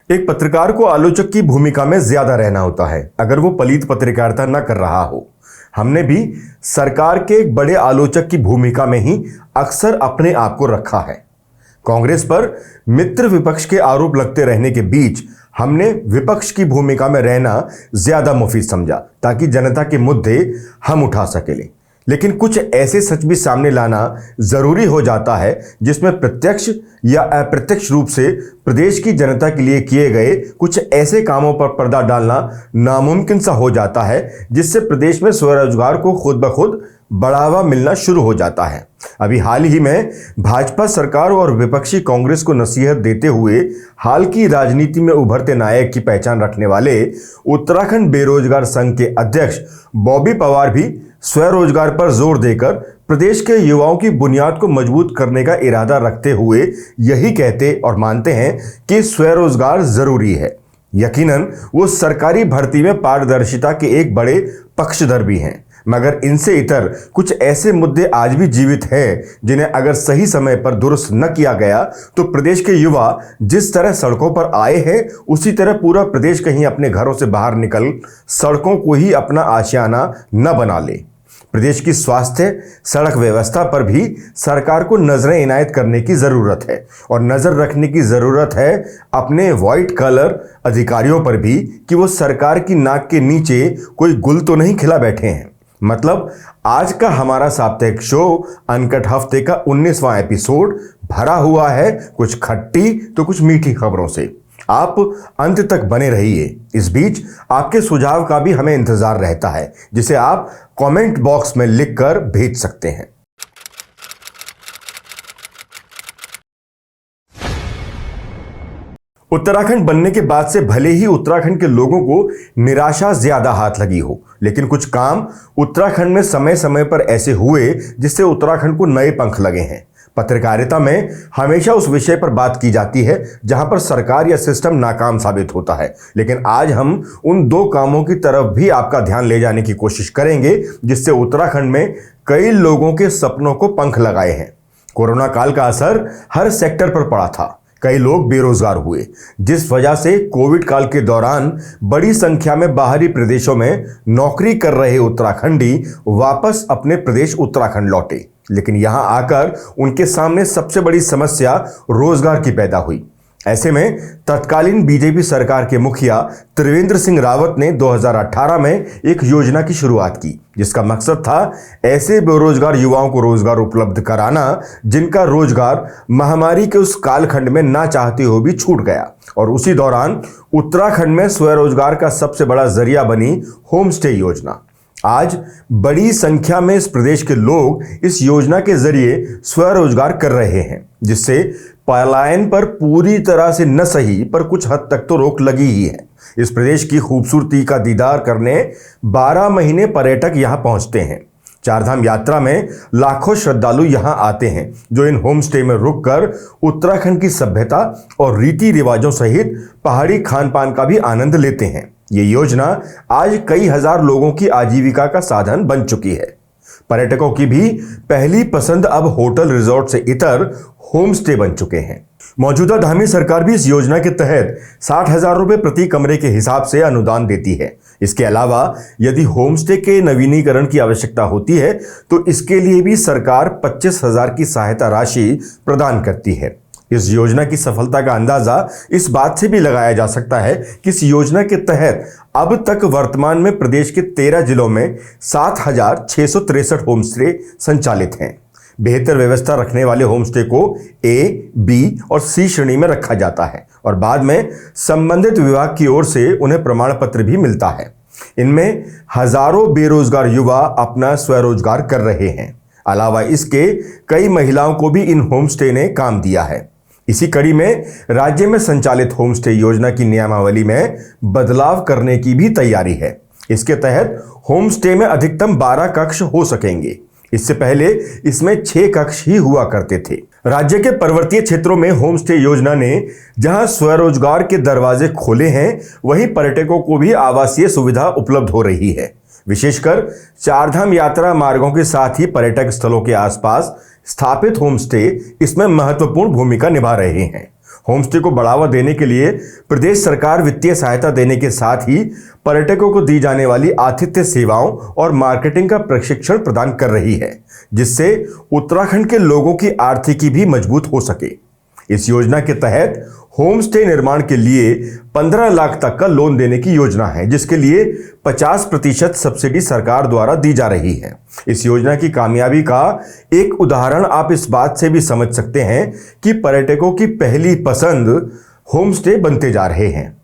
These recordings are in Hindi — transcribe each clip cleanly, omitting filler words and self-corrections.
एक पत्रकार को आलोचक की भूमिका में ज्यादा रहना होता है अगर वो पलीत पत्रकारिता न कर रहा हो। हमने भी सरकार के एक बड़े आलोचक की भूमिका में ही अक्सर अपने आप को रखा है। कांग्रेस पर मित्र विपक्ष के आरोप लगते रहने के बीच हमने विपक्ष की भूमिका में रहना ज्यादा मुफीद समझा ताकि जनता के मुद्दे हम उठा सकें। लेकिन कुछ ऐसे सच भी सामने लाना जरूरी हो जाता है जिसमें प्रत्यक्ष या अप्रत्यक्ष रूप से प्रदेश की जनता के लिए किए गए कुछ ऐसे कामों पर पर्दा डालना नामुमकिन सा हो जाता है, जिससे प्रदेश में स्वरोजगार को खुद ब खुद बढ़ावा मिलना शुरू हो जाता है। अभी हाल ही में भाजपा सरकार और विपक्षी कांग्रेस को नसीहत देते हुए हाल की राजनीति में उभरते नायक की पहचान रखने वाले उत्तराखंड बेरोजगार संघ के अध्यक्ष बॉबी पवार भी स्वरोजगार पर जोर देकर प्रदेश के युवाओं की बुनियाद को मजबूत करने का इरादा रखते हुए यही कहते और मानते हैं कि स्वरोजगार जरूरी है। यकीनन वो सरकारी भर्ती में पारदर्शिता के एक बड़े पक्षधर भी हैं, मगर इनसे इतर कुछ ऐसे मुद्दे आज भी जीवित हैं जिन्हें अगर सही समय पर दुरुस्त न किया गया तो प्रदेश के युवा जिस तरह सड़कों पर आए हैं उसी तरह पूरा प्रदेश कहीं अपने घरों से बाहर निकल सड़कों को ही अपना आशियाना न बना ले। प्रदेश की स्वास्थ्य सड़क व्यवस्था पर भी सरकार को नजरें इनायत करने की जरूरत है और नजर रखने की जरूरत है अपने व्हाइट कलर अधिकारियों पर भी कि वो सरकार की नाक के नीचे कोई गुल तो नहीं खिला बैठे हैं। मतलब आज का हमारा साप्ताहिक शो अनकट हफ्ते का 19वां एपिसोड भरा हुआ है कुछ खट्टी तो कुछ मीठी खबरों से। आप अंत तक बने रहिए। इस बीच आपके सुझाव का भी हमें इंतजार रहता है, जिसे आप कमेंट बॉक्स में लिखकर भेज सकते हैं। उत्तराखंड बनने के बाद से भले ही उत्तराखंड के लोगों को निराशा ज्यादा हाथ लगी हो, लेकिन कुछ काम उत्तराखंड में समय समय पर ऐसे हुए जिससे उत्तराखंड को नए पंख लगे हैं। पत्रकारिता में हमेशा उस विषय पर बात की जाती है जहां पर सरकार या सिस्टम नाकाम साबित होता है, लेकिन आज हम उन दो कामों की तरफ भी आपका ध्यान ले जाने की कोशिश करेंगे जिससे उत्तराखंड में कई लोगों के सपनों को पंख लगाए हैं। कोरोना काल का असर हर सेक्टर पर पड़ा था। कई लोग बेरोजगार हुए, जिस वजह से कोविड काल के दौरान बड़ी संख्या में बाहरी प्रदेशों में नौकरी कर रहे उत्तराखंडी वापस अपने प्रदेश उत्तराखंड लौटे, लेकिन यहां आकर उनके सामने सबसे बड़ी समस्या रोजगार की पैदा हुई। ऐसे में तत्कालीन बीजेपी सरकार के मुखिया त्रिवेंद्र सिंह रावत ने 2018 में एक योजना की शुरुआत की जिसका मकसद था ऐसे बेरोजगार युवाओं को रोजगार उपलब्ध कराना जिनका रोजगार महामारी के उस कालखंड में ना चाहते हुए भी छूट गया। और उसी दौरान उत्तराखंड में स्वरोजगार का सबसे बड़ा जरिया बनी होम स्टे योजना। आज बड़ी संख्या में इस प्रदेश के लोग इस योजना के जरिए स्वरोजगार कर रहे हैं, जिससे पलायन पर पूरी तरह से न सही पर कुछ हद तक तो रोक लगी ही है। इस प्रदेश की खूबसूरती का दीदार करने 12 महीने पर्यटक यहां पहुंचते हैं। चारधाम यात्रा में लाखों श्रद्धालु यहां आते हैं जो इन होम स्टे में रुककर उत्तराखंड की सभ्यता और रीति रिवाजों सहित पहाड़ी खान पान का भी आनंद लेते हैं। ये योजना आज कई हजार लोगों की आजीविका का साधन बन चुकी है। पर्यटकों की भी पहली पसंद अब होटल रिजॉर्ट से इतर होम स्टे बन चुके हैं। मौजूदा धामी सरकार भी इस योजना के तहत 60,000 रुपए प्रति कमरे के हिसाब से अनुदान देती है। इसके अलावा यदि होम स्टे के नवीनीकरण की आवश्यकता होती है तो इसके लिए भी सरकार 25,000 की सहायता राशि प्रदान करती है। इस योजना की सफलता का अंदाजा इस बात से भी लगाया जा सकता है कि इस योजना के तहत अब तक वर्तमान में प्रदेश के 13 जिलों में 7,663 होम स्टे संचालित हैं। बेहतर व्यवस्था रखने वाले होम स्टे को ए, बी और सी श्रेणी में रखा जाता है और बाद में संबंधित विभाग की ओर से उन्हें प्रमाण पत्र भी मिलता है। इनमें हजारों बेरोजगार युवा अपना स्वरोजगार कर रहे हैं। अलावा इसके कई महिलाओं को भी इन होम स्टे ने काम दिया है। इसी कड़ी में राज्य में संचालित होम स्टे योजना की नियमावली में बदलाव करने की भी तैयारी है। इसके तहत होम स्टे में अधिकतम 12 कक्ष हो सकेंगे। इससे पहले इसमें 6 कक्ष ही हुआ करते थे। राज्य के पर्वतीय क्षेत्रों में होम स्टे योजना ने जहां स्वरोजगार के दरवाजे खोले हैं, वहीं पर्यटकों को भी आवासीय सुविधा उपलब्ध हो रही है। विशेषकर चारधाम यात्रा मार्गों के साथ ही पर्यटक स्थलों के आसपास स्थापित होम स्टे इसमें महत्वपूर्ण भूमिका निभा रहे हैं। होमस्टे को बढ़ावा देने के लिए प्रदेश सरकार वित्तीय सहायता देने के साथ ही पर्यटकों को दी जाने वाली आतिथ्य सेवाओं और मार्केटिंग का प्रशिक्षण प्रदान कर रही है, जिससे उत्तराखंड के लोगों की आर्थिकी भी मजबूत हो सके। इस योजना के तहत होम स्टे निर्माण के लिए 15 लाख तक का लोन देने की योजना है, जिसके लिए 50% सब्सिडी सरकार द्वारा दी जा रही है। इस योजना की कामयाबी का एक उदाहरण आप इस बात से भी समझ सकते हैं कि पर्यटकों की पहली पसंद होम स्टे बनते जा रहे हैं।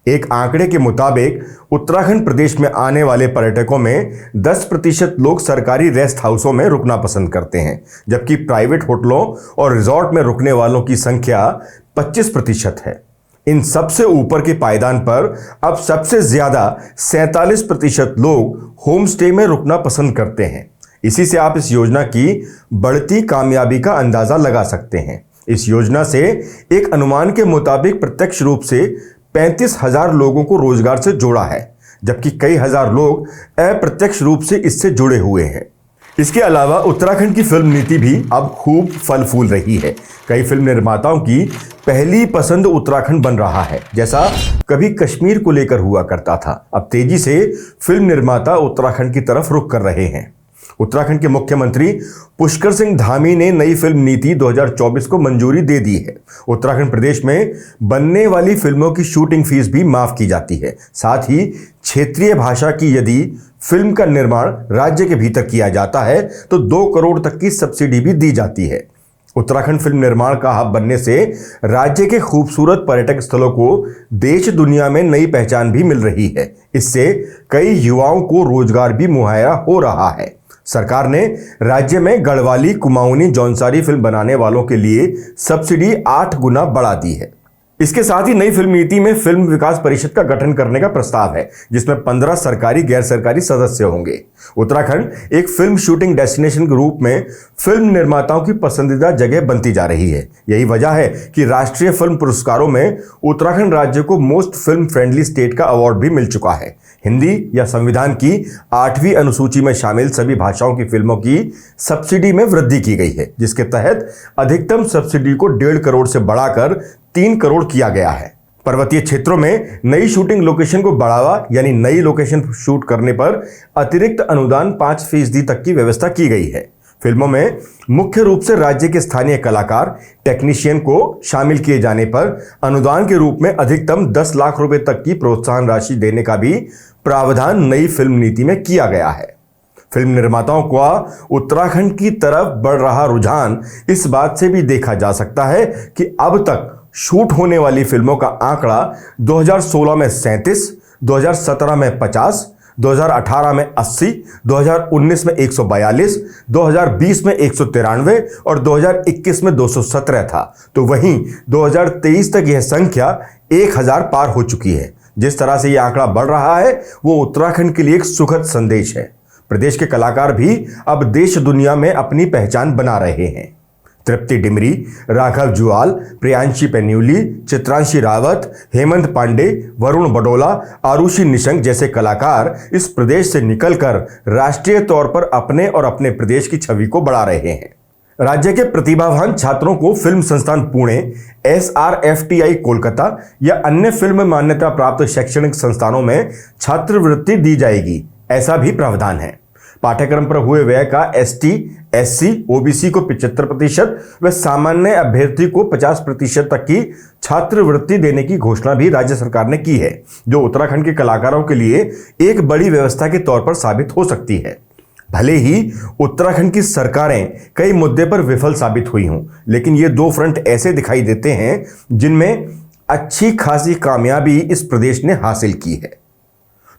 एक आंकड़े के मुताबिक उत्तराखंड प्रदेश में आने वाले पर्यटकों में 10% लोग सरकारी रेस्ट हाउसों में रुकना पसंद करते हैं, जबकि प्राइवेट होटलों और रिजॉर्ट में रुकने वालों की संख्या 25% है। इन सबसे ऊपर के पायदान पर अब सबसे ज्यादा 47% लोग होम स्टे में रुकना पसंद करते हैं। इसी से आप इस योजना की बढ़ती कामयाबी का अंदाजा लगा सकते हैं। इस योजना से एक अनुमान के मुताबिक प्रत्यक्ष रूप से 35,000 लोगों को रोजगार से जोड़ा है, जबकि कई हजार लोग अप्रत्यक्ष रूप से इससे जुड़े हुए हैं। इसके अलावा उत्तराखंड की फिल्म नीति भी अब खूब फल फूल रही है। कई फिल्म निर्माताओं की पहली पसंद उत्तराखंड बन रहा है, जैसा कभी कश्मीर को लेकर हुआ करता था। अब तेजी से फिल्म निर्माता उत्तराखंड की तरफ रुख कर रहे हैं। उत्तराखंड के मुख्यमंत्री पुष्कर सिंह धामी ने नई फिल्म नीति 2024 को मंजूरी दे दी है। उत्तराखंड प्रदेश में बनने वाली फिल्मों की शूटिंग फीस भी माफ की जाती है। साथ ही क्षेत्रीय भाषा की यदि फिल्म का निर्माण राज्य के भीतर किया जाता है तो 2 करोड़ तक की सब्सिडी भी दी जाती है। उत्तराखंड फिल्म निर्माण का हब बनने से राज्य के खूबसूरत पर्यटक स्थलों को देश दुनिया में नई पहचान भी मिल रही है। इससे कई युवाओं को रोजगार भी मुहैया हो रहा है। सरकार ने राज्य में गढ़वाली, कुमाऊनी, जौनसारी फिल्म बनाने वालों के लिए सब्सिडी 8 गुना बढ़ा दी है। इसके साथ ही नई फिल्म नीति में फिल्म विकास परिषद का गठन करने का प्रस्ताव है, जिसमें 15 सरकारी गैर सरकारी सदस्य होंगे। उत्तराखंड एक फिल्म शूटिंग डेस्टिनेशन के रूप में फिल्म निर्माताओं की पसंदीदा जगह बनती जा रही है। यही वजह है कि राष्ट्रीय फिल्म पुरस्कारों में उत्तराखंड राज्य को मोस्ट फिल्म फ्रेंडली स्टेट का अवार्ड भी मिल चुका है। हिंदी या संविधान की 8वीं अनुसूची में शामिल सभी भाषाओं की फिल्मों की सब्सिडी में वृद्धि की गई है, जिसके तहत अधिकतम सब्सिडी को 1.5 करोड़ से बढ़ाकर 3 करोड़ किया गया है। पर्वतीय क्षेत्रों में नई शूटिंग लोकेशन को बढ़ावा यानी नई लोकेशन शूट करने पर अतिरिक्त अनुदान 5% तक की व्यवस्था की गई है। फिल्मों में मुख्य रूप से राज्य के स्थानीय कलाकार, टेक्नीशियन को शामिल किए जाने पर अनुदान के रूप में अधिकतम 10 लाख रुपए तक की प्रोत्साहन राशि देने का भी प्रावधान नई फिल्म नीति में किया गया है। फिल्म निर्माताओं का उत्तराखंड की तरफ बढ़ रहा रुझान इस बात से भी देखा जा सकता है कि अब तक शूट होने वाली फिल्मों का आंकड़ा 2016 में 37, 2017 में 50, 2018 में 80, 2019 में 142, 2020 में 193 और 2021 में 217 था। तो वहीं 2023 तक यह संख्या 1000 पार हो चुकी है। जिस तरह से यह आंकड़ा बढ़ रहा है वो उत्तराखंड के लिए एक सुखद संदेश है। प्रदेश के कलाकार भी अब देश दुनिया में अपनी पहचान बना रहे हैं। तृप्ति डिमरी, राघव जुआल, प्रियांशी पेन्यूली, चित्रांशी रावत, हेमंत पांडे, वरुण बडोला, आरुषि निशंक जैसे कलाकार इस प्रदेश से निकलकर राष्ट्रीय तौर पर अपने और अपने प्रदेश की छवि को बढ़ा रहे हैं। राज्य के प्रतिभावान छात्रों को फिल्म संस्थान पुणे, SRFTI कोलकाता या अन्य फिल्म मान्यता प्राप्त शैक्षणिक संस्थानों में छात्रवृत्ति दी जाएगी, ऐसा भी प्रावधान है। पाठ्यक्रम पर हुए व्यय का ST, SC, OBC को 75% व सामान्य अभ्यर्थी को 50% तक की छात्रवृत्ति देने की घोषणा भी राज्य सरकार ने की है, जो उत्तराखंड के कलाकारों के लिए एक बड़ी व्यवस्था के तौर पर साबित हो सकती है। भले ही उत्तराखंड की सरकारें कई मुद्दे पर विफल साबित हुई हों, लेकिन ये 2 फ्रंट ऐसे दिखाई देते हैं जिनमें अच्छी खासी कामयाबी इस प्रदेश ने हासिल की है।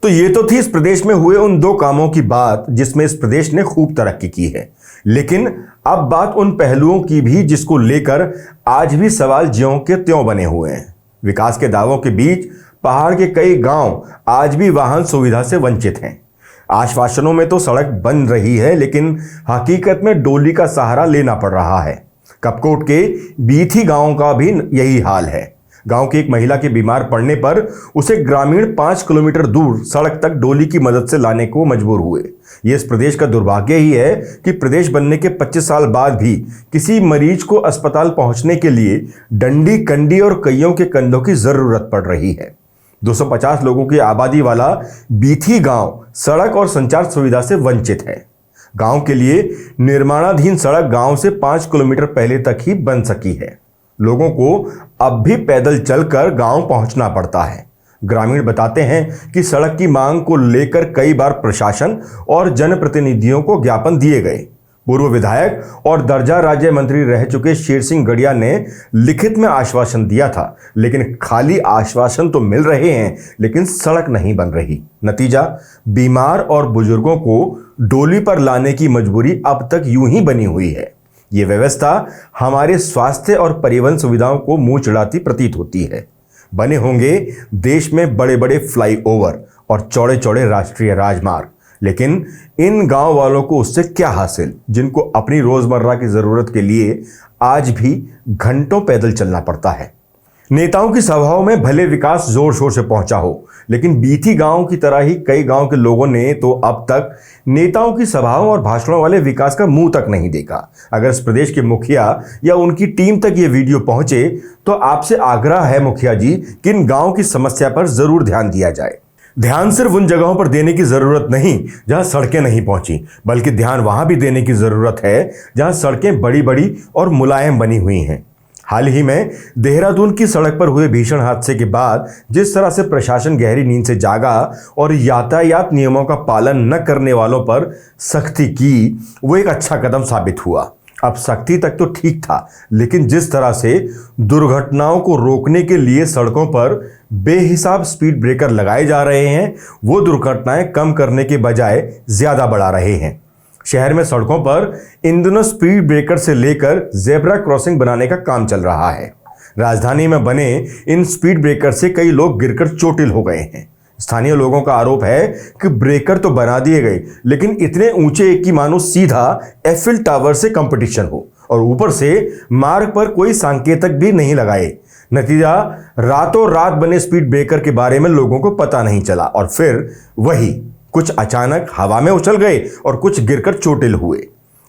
तो ये तो थी इस प्रदेश में हुए उन 2 कामों की बात जिसमें इस प्रदेश ने खूब तरक्की की है। लेकिन अब बात उन पहलुओं की भी जिसको लेकर आज भी सवाल ज्यों के त्यों बने हुए हैं। विकास के दावों के बीच पहाड़ के कई गांव आज भी वाहन सुविधा से वंचित हैं। आश्वासनों में तो सड़क बन रही है, लेकिन हकीकत में डोली का सहारा लेना पड़ रहा है। कपकोट के बीथी गांव का भी यही हाल है। गांव की एक महिला के बीमार पड़ने पर उसे ग्रामीण 5 किलोमीटर दूर सड़क तक डोली की मदद से लाने को मजबूर हुए। ये इस प्रदेश का दुर्भाग्य ही है कि प्रदेश बनने के 25 साल बाद भी किसी मरीज को अस्पताल पहुंचने के लिए डंडी, कंडी और कईयों के कंधों की जरूरत पड़ रही है। 250 लोगों की आबादी वाला बीथी गांव सड़क और संचार सुविधा से वंचित है। गांव के लिए निर्माणाधीन सड़क गांव से 5 किलोमीटर पहले तक ही बन सकी है। लोगों को अब भी पैदल चलकर गांव पहुंचना पड़ता है। ग्रामीण बताते हैं कि सड़क की मांग को लेकर कई बार प्रशासन और जनप्रतिनिधियों को ज्ञापन दिए गए। पूर्व विधायक और दर्जा राज्य मंत्री रह चुके शेर सिंह गड़िया ने लिखित में आश्वासन दिया था, लेकिन खाली आश्वासन तो मिल रहे हैं, लेकिन सड़क नहीं बन रही। नतीजा, बीमार और बुजुर्गों को डोली पर लाने की मजबूरी अब तक यूं ही बनी हुई है। ये व्यवस्था हमारे स्वास्थ्य और परिवहन सुविधाओं को मुंह चिढ़ाती प्रतीत होती है। बने होंगे देश में बड़े बड़े फ्लाईओवर और चौड़े चौड़े राष्ट्रीय राजमार्ग, लेकिन इन गांव वालों को उससे क्या हासिल, जिनको अपनी रोजमर्रा की जरूरत के लिए आज भी घंटों पैदल चलना पड़ता है। नेताओं की सभाओं में भले विकास जोर शोर से पहुंचा हो, लेकिन बीथी गांव की तरह ही कई गांव के लोगों ने तो अब तक नेताओं की सभाओं और भाषणों वाले विकास का मुंह तक नहीं देखा। अगर इस प्रदेश के मुखिया या उनकी टीम तक ये वीडियो पहुंचे तो आपसे आग्रह है मुखिया जी कि इन गांव की समस्या पर जरूर ध्यान दिया जाए। ध्यान सिर्फ उन जगहों पर देने की जरूरत नहीं जहां सड़कें नहीं पहुंची, बल्कि ध्यान वहां भी देने की जरूरत है जहां सड़कें बड़ी बड़ी और मुलायम बनी हुई हैं। हाल ही में देहरादून की सड़क पर हुए भीषण हादसे के बाद जिस तरह से प्रशासन गहरी नींद से जागा और यातायात नियमों का पालन न करने वालों पर सख्ती की, वो एक अच्छा कदम साबित हुआ। अब सख्ती तक तो ठीक था, लेकिन जिस तरह से दुर्घटनाओं को रोकने के लिए सड़कों पर बेहिसाब स्पीड ब्रेकर लगाए जा रहे हैं, वो दुर्घटनाएं कम करने के बजाय ज्यादा बढ़ा रहे हैं। शहर में सड़कों पर इन दिनों स्पीड ब्रेकर से लेकर जेब्रा क्रॉसिंग बनाने का काम चल रहा है। राजधानी में बने इन स्पीड ब्रेकर से कई लोग गिरकर चोटिल हो गए हैं। स्थानीय लोगों का आरोप है कि ब्रेकर तो बना दिए गए, लेकिन इतने ऊंचे कि मानो सीधा एफिल टावर से कंपटीशन हो, और ऊपर से मार्ग पर कोई संकेतक भी नहीं लगाए। नतीजा, रातों रात बने स्पीड ब्रेकर के बारे में लोगों को पता नहीं चला, और फिर वही कुछ अचानक हवा में उछल गए और कुछ गिरकर चोटिल हुए।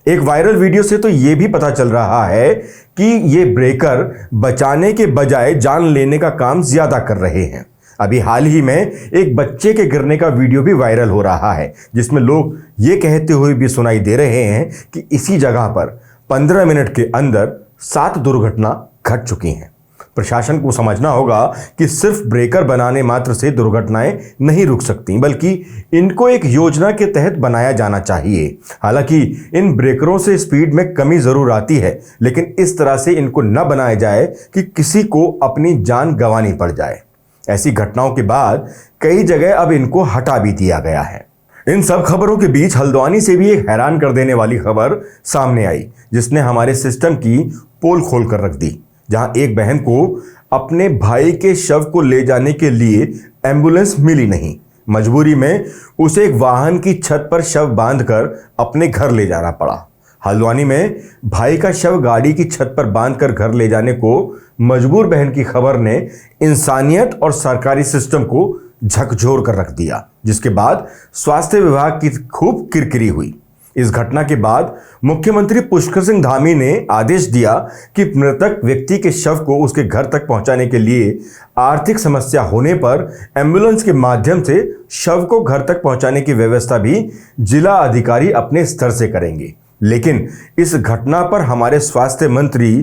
एक वायरल वीडियो से तो यह भी पता चल रहा है कि ये ब्रेकर बचाने के बजाय जान लेने का काम ज्यादा कर रहे हैं। अभी हाल ही में एक बच्चे के गिरने का वीडियो भी वायरल हो रहा है, जिसमें लोग ये कहते हुए भी सुनाई दे रहे हैं कि इसी जगह पर 15 मिनट के अंदर 7 दुर्घटना घट चुकी हैं। प्रशासन को समझना होगा कि सिर्फ ब्रेकर बनाने मात्र से दुर्घटनाएं नहीं रुक सकती, बल्कि इनको एक योजना के तहत बनाया जाना चाहिए। हालांकि इन ब्रेकरों से स्पीड में कमी जरूर आती है, लेकिन इस तरह से इनको न बनाया जाए कि किसी को अपनी जान गंवानी पड़ जाए। ऐसी घटनाओं के बाद कई जगह अब इनको हटा भी दिया गया है। इन सब खबरों के बीच हल्द्वानी से भी एक हैरान कर देने वाली खबर सामने आई, जिसने हमारे सिस्टम की पोल खोल कर रख दी। जहां एक बहन को अपने भाई के शव को ले जाने के लिए एम्बुलेंस मिली नहीं, मजबूरी में उसे एक वाहन की छत पर शव बांधकर अपने घर ले जाना पड़ा। हल्द्वानी में भाई का शव गाड़ी की छत पर बांधकर घर ले जाने को मजबूर बहन की खबर ने इंसानियत और सरकारी सिस्टम को झकझोर कर रख दिया, जिसके बाद स्वास्थ्य विभाग की खूब किरकिरी हुई। इस घटना के बाद मुख्यमंत्री पुष्कर सिंह धामी ने आदेश दिया कि मृतक व्यक्ति के शव को उसके घर तक पहुंचाने के लिए आर्थिक समस्या होने पर एम्बुलेंस के माध्यम से शव को घर तक पहुंचाने की व्यवस्था भी जिला अधिकारी अपने स्तर से करेंगे। लेकिन इस घटना पर हमारे स्वास्थ्य मंत्री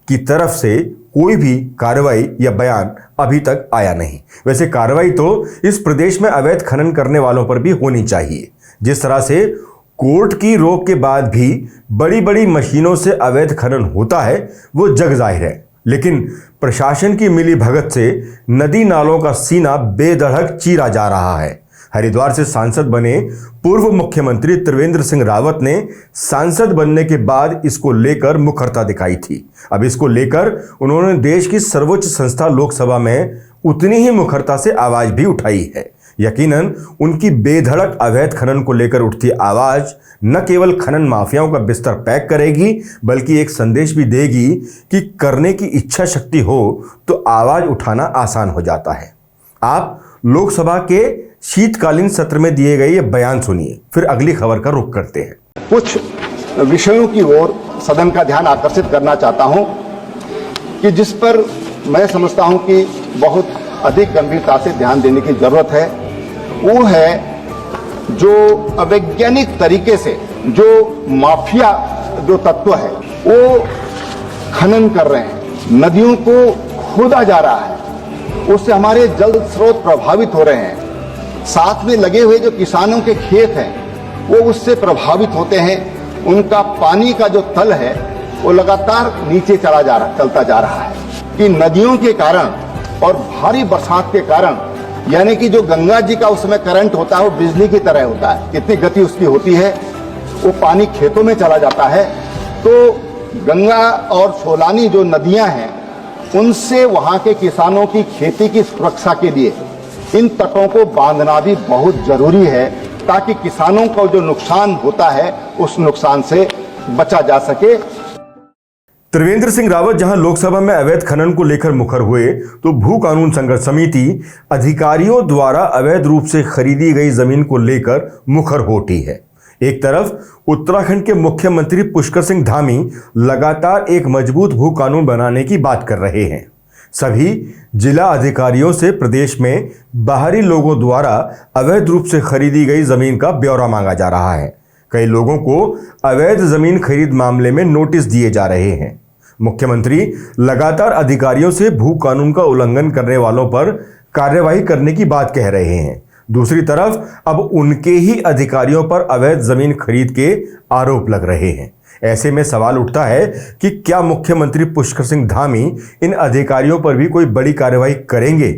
की तरफ से कोई भी कार्रवाई या बयान अभी तक आया नहीं। वैसे कार्रवाई तो इस प्रदेश में अवैध खनन करने वालों पर भी होनी चाहिए। जिस तरह से कोर्ट की रोक के बाद भी बड़ी बड़ी मशीनों से अवैध खनन होता है, वो जग जाहिर है, लेकिन प्रशासन की मिली भगत से नदी नालों का सीना बेधड़क चीरा जा रहा है। हरिद्वार से सांसद बने पूर्व मुख्यमंत्री त्रिवेंद्र सिंह रावत ने सांसद बनने के बाद इसको लेकर मुखरता दिखाई थी। अब इसको लेकर उन्होंने देश की सर्वोच्च संस्था लोकसभा में उतनी ही मुखरता से आवाज भी उठाई है। यकीनन उनकी बेधड़क अवैध खनन को लेकर उठती आवाज न केवल खनन माफियाओं का बिस्तर पैक करेगी, बल्कि एक संदेश भी देगी कि करने की इच्छा शक्ति हो तो आवाज उठाना आसान हो जाता है। आप लोकसभा के शीतकालीन सत्र में दिए गए ये बयान सुनिए, फिर अगली खबर का रुख करते हैं। कुछ विषयों की ओर सदन का ध्यान आकर्षित करना चाहता हूं कि जिस पर मैं समझता हूं कि बहुत अधिक गंभीरता से ध्यान देने की जरूरत है। वो है जो अवैज्ञानिक तरीके से जो माफिया जो तत्व है वो खनन कर रहे हैं, नदियों को खोदा जा रहा है, उससे हमारे जल स्रोत प्रभावित हो रहे हैं। साथ में लगे हुए जो किसानों के खेत हैं वो उससे प्रभावित होते हैं। उनका पानी का जो तल है वो लगातार नीचे चलता जा रहा है कि नदियों के कारण और भारी बरसात के कारण, यानी कि जो गंगा जी का उसमें करंट होता है वो बिजली की तरह होता है, कितनी गति उसकी होती है, वो पानी खेतों में चला जाता है। तो गंगा और सोलानी जो नदियां हैं उनसे वहां के किसानों की खेती की सुरक्षा के लिए इन तटों को बांधना भी बहुत जरूरी है, ताकि किसानों को जो नुकसान होता है उस नुकसान से बचा जा सके। त्रिवेंद्र सिंह रावत जहां लोकसभा में अवैध खनन को लेकर मुखर हुए, तो भू कानून संघर्ष समिति अधिकारियों द्वारा अवैध रूप से खरीदी गई जमीन को लेकर मुखर हो उठी है। एक तरफ उत्तराखंड के मुख्यमंत्री पुष्कर सिंह धामी लगातार एक मजबूत भू कानून बनाने की बात कर रहे हैं। सभी जिला अधिकारियों से प्रदेश में बाहरी लोगों द्वारा अवैध रूप से खरीदी गई जमीन का ब्यौरा मांगा जा रहा है। कई लोगों को अवैध जमीन खरीद मामले में नोटिस दिए जा रहे हैं। मुख्यमंत्री लगातार अधिकारियों से भू कानून का उल्लंघन करने वालों पर कार्यवाही करने की बात कह रहे हैं। दूसरी तरफ अब उनके ही अधिकारियों पर अवैध जमीन खरीद के आरोप लग रहे हैं। ऐसे में सवाल उठता है कि क्या मुख्यमंत्री पुष्कर सिंह धामी इन अधिकारियों पर भी कोई बड़ी कार्रवाई करेंगे,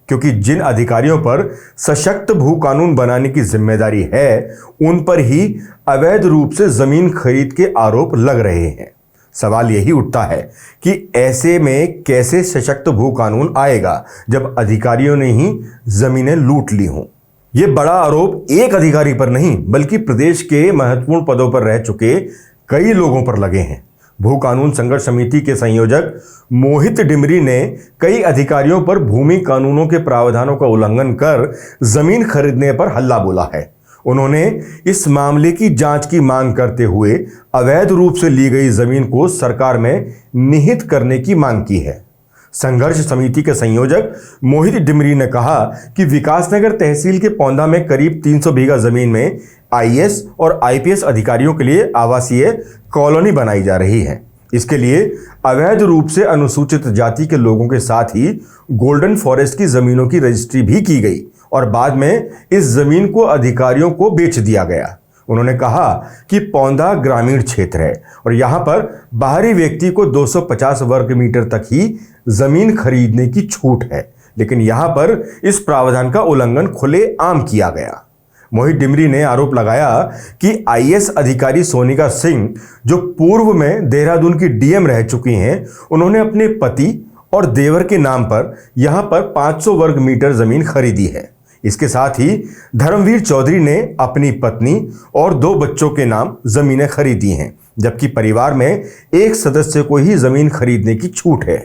क्योंकि जिन अधिकारियों पर सशक्त भू कानून बनाने की जिम्मेदारी है उन पर ही अवैध रूप से जमीन खरीद के आरोप लग रहे हैं। सवाल यही उठता है कि ऐसे में कैसे सशक्त भू कानून आएगा जब अधिकारियों ने ही जमीनें लूट ली हों। यह बड़ा आरोप एक अधिकारी पर नहीं, बल्कि प्रदेश के महत्वपूर्ण पदों पर रह चुके कई लोगों पर लगे हैं। भू कानून संघर्ष समिति के संयोजक मोहित डिमरी ने कई अधिकारियों पर भूमि कानूनों के प्रावधानों का उल्लंघन कर जमीन खरीदने पर हल्ला बोला है। उन्होंने इस मामले की जांच की मांग करते हुए अवैध रूप से ली गई जमीन को सरकार में निहित करने की मांग की है। संघर्ष समिति के संयोजक मोहित डिमरी ने कहा कि विकासनगर तहसील के पौंधा में करीब 300 बीघा जमीन में आईएएस और आईपीएस अधिकारियों के लिए आवासीय कॉलोनी बनाई जा रही है। इसके लिए अवैध रूप से अनुसूचित जाति के लोगों के साथ ही गोल्डन फॉरेस्ट की जमीनों की रजिस्ट्री भी की गई और बाद में इस जमीन को अधिकारियों को बेच दिया गया। उन्होंने कहा कि पौंधा ग्रामीण क्षेत्र है और यहां पर बाहरी व्यक्ति को 250 वर्ग मीटर तक ही जमीन खरीदने की छूट है, लेकिन यहां पर इस प्रावधान का उल्लंघन खुलेआम किया गया। मोहित डिमरी ने आरोप लगाया कि आईएएस अधिकारी सोनिका सिंह, जो पूर्व में देहरादून की डीएम रह चुकी हैं, उन्होंने अपने पति और देवर के नाम पर यहां पर 500 वर्ग मीटर जमीन खरीदी है। इसके साथ ही धर्मवीर चौधरी ने अपनी पत्नी और 2 बच्चों के नाम जमीनें खरीदी हैं, जबकि परिवार में एक सदस्य को ही जमीन खरीदने की छूट है।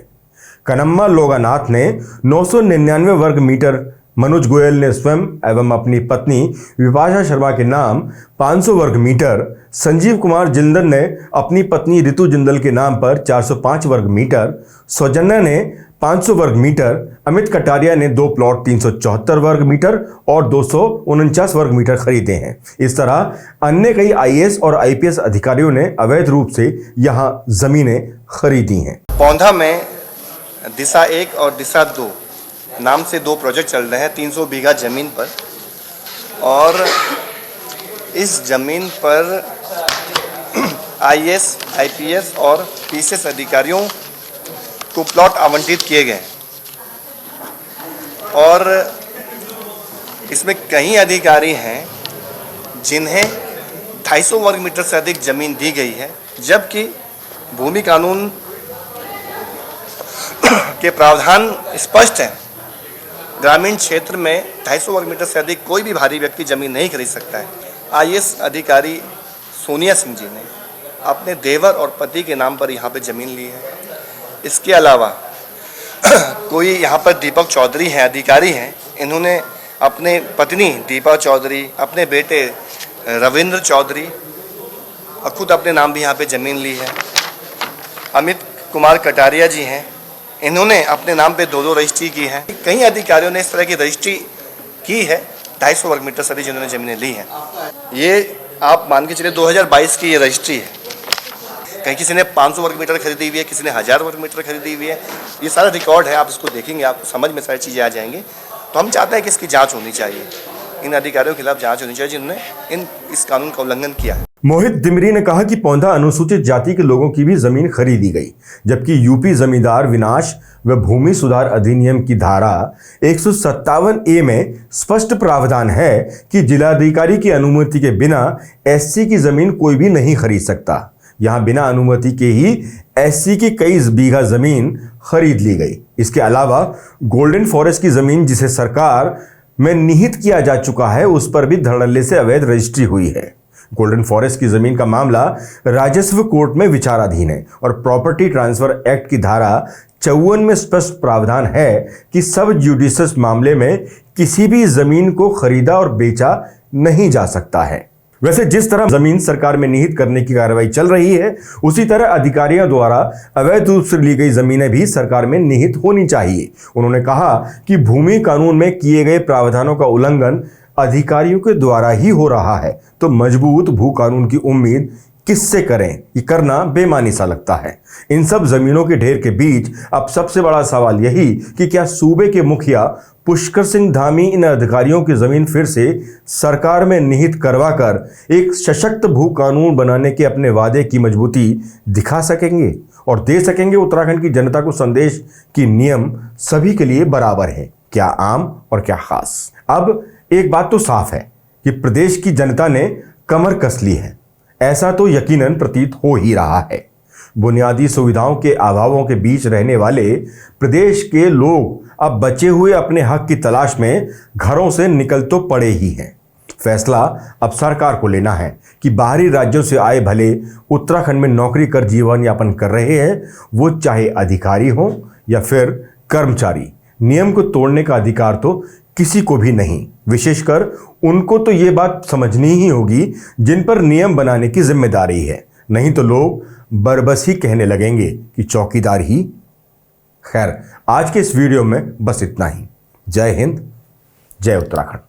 कनम्मा लोगानाथ ने 999 वर्ग मीटर, मनोज गोयल ने स्वयं एवं अपनी पत्नी विपाशा शर्मा के नाम 500 वर्ग मीटर, संजीव कुमार जिंदल ने अपनी पत्नी रितु जिंदल के नाम पर 405 वर्ग मीटर, सौजन्या ने 500 वर्ग मीटर, अमित कटारिया ने 2 प्लॉट 374 वर्ग मीटर और 249 वर्ग मीटर खरीदे हैं। इस तरह अन्य कई आईएएस और आईपीएस अधिकारियों ने अवैध रूप से यहां जमीनें खरीदी हैं। पौंधा में दिशा 1 और दिशा 2 नाम से 2 प्रोजेक्ट चल रहे हैं 300 बीघा जमीन पर, और इस जमीन पर आईएएस, आईपीएस और पीसीएस अधिकारियों को प्लॉट आवंटित किए गए और इसमें कई अधिकारी हैं जिन्हें 250 वर्ग मीटर से अधिक जमीन दी गई है, जबकि भूमि कानून के प्रावधान स्पष्ट हैं। ग्रामीण क्षेत्र में 250 वर्ग मीटर से अधिक कोई भी भारी व्यक्ति जमीन नहीं खरीद सकता है। आईएएस अधिकारी सोनिया सिंह जी ने अपने देवर और पति के नाम पर यहाँ पे ज़मीन ली है। इसके अलावा कोई यहाँ पर दीपक चौधरी हैं, अधिकारी हैं, इन्होंने अपने पत्नी दीपा चौधरी, अपने बेटे रविंद्र चौधरी और खुद अपने नाम भी यहाँ पे ज़मीन ली है। अमित कुमार कटारिया जी हैं, इन्होंने अपने नाम पे 2-2 रजिस्ट्री की है। कई अधिकारियों ने इस तरह की रजिस्ट्री की है 250 वर्ग मीटर से अधिक जिन्होंने ज़मीनें ली हैं। ये आप मान के चलिए 2022 की ये रजिस्ट्री है। कहीं किसी ने 500 वर्ग मीटर खरीदी हुई है, किसी ने 1000 वर्ग मीटर खरीदी हुई है। ये सारा रिकॉर्ड है, आप इसको देखेंगे आपको समझ में सारी चीज़ें आ जाएंगी। तो हम चाहते हैं कि इसकी जांच होनी चाहिए, इन अधिकारियों के खिलाफ जांच होनी चाहिए जिन्होंने इस कानून का उल्लंघन किया है। मोहित दिमरी ने कहा कि पौंधा अनुसूचित जाति के लोगों की भी जमीन खरीदी गई, जबकि यूपी जमींदार विनाश व भूमि सुधार अधिनियम की धारा 157A में स्पष्ट प्रावधान है कि जिलाधिकारी की अनुमति के बिना एससी की जमीन कोई भी नहीं खरीद सकता। यहां बिना अनुमति के ही एससी की कई बीघा जमीन खरीद ली गई। इसके अलावा गोल्डन फॉरेस्ट की जमीन जिसे सरकार में निहित किया जा चुका है, उस पर भी धड़ल्ले से अवैध रजिस्ट्री हुई है। गोल्डन फॉरेस्ट की जमीन का मामला राजस्व कोर्ट में विचाराधीन है और प्रॉपर्टी ट्रांसफर एक्ट की धारा 54 में स्पष्ट प्रावधान है कि सब जुडिशियस मामले में किसी भी जमीन को खरीदा और बेचा नहीं जा सकता है। वैसे जिस तरह जमीन सरकार में निहित करने की कार्रवाई चल रही है, उसी तरह अधिकारियों द्वारा अवैध रूप से ली गई जमीनें भी सरकार में निहित होनी चाहिए। उन्होंने कहा कि भूमि कानून में किए गए प्रावधानों का उल्लंघन अधिकारियों के द्वारा ही हो रहा है, तो मजबूत भू कानून की उम्मीद किससे करें, ये करना बेमानी सा लगता है। इन सब जमीनों के ढेर के बीच अब सबसे बड़ा सवाल यही कि क्या सूबे के मुखिया पुष्कर सिंह धामी इन अधिकारियों की जमीन फिर से सरकार में निहित करवाकर एक सशक्त भू कानून बनाने के अपने वादे की मजबूती दिखा सकेंगे और दे सकेंगे उत्तराखंड की जनता को संदेश कि नियम सभी के लिए बराबर है, क्या आम और क्या खास। अब एक बात तो साफ है कि प्रदेश की जनता ने कमर कस ली है, ऐसा तो यकीनन प्रतीत हो ही रहा है। बुनियादी सुविधाओं के अभावों के बीच रहने वाले प्रदेश के लोग अब बचे हुए अपने हक की तलाश में घरों से निकल तो पड़े ही हैं। फैसला अब सरकार को लेना है कि बाहरी राज्यों से आए भले उत्तराखंड में नौकरी कर जीवन यापन कर रहे हैं, वो चाहे अधिकारी हों या फिर कर्मचारी, नियम को तोड़ने का अधिकार तो किसी को भी नहीं। विशेषकर उनको तो ये बात समझनी ही होगी जिन पर नियम बनाने की जिम्मेदारी है, नहीं तो लोग बरबस ही कहने लगेंगे कि चौकीदार ही। खैर, आज के इस वीडियो में बस इतना ही। जय हिंद, जय उत्तराखंड।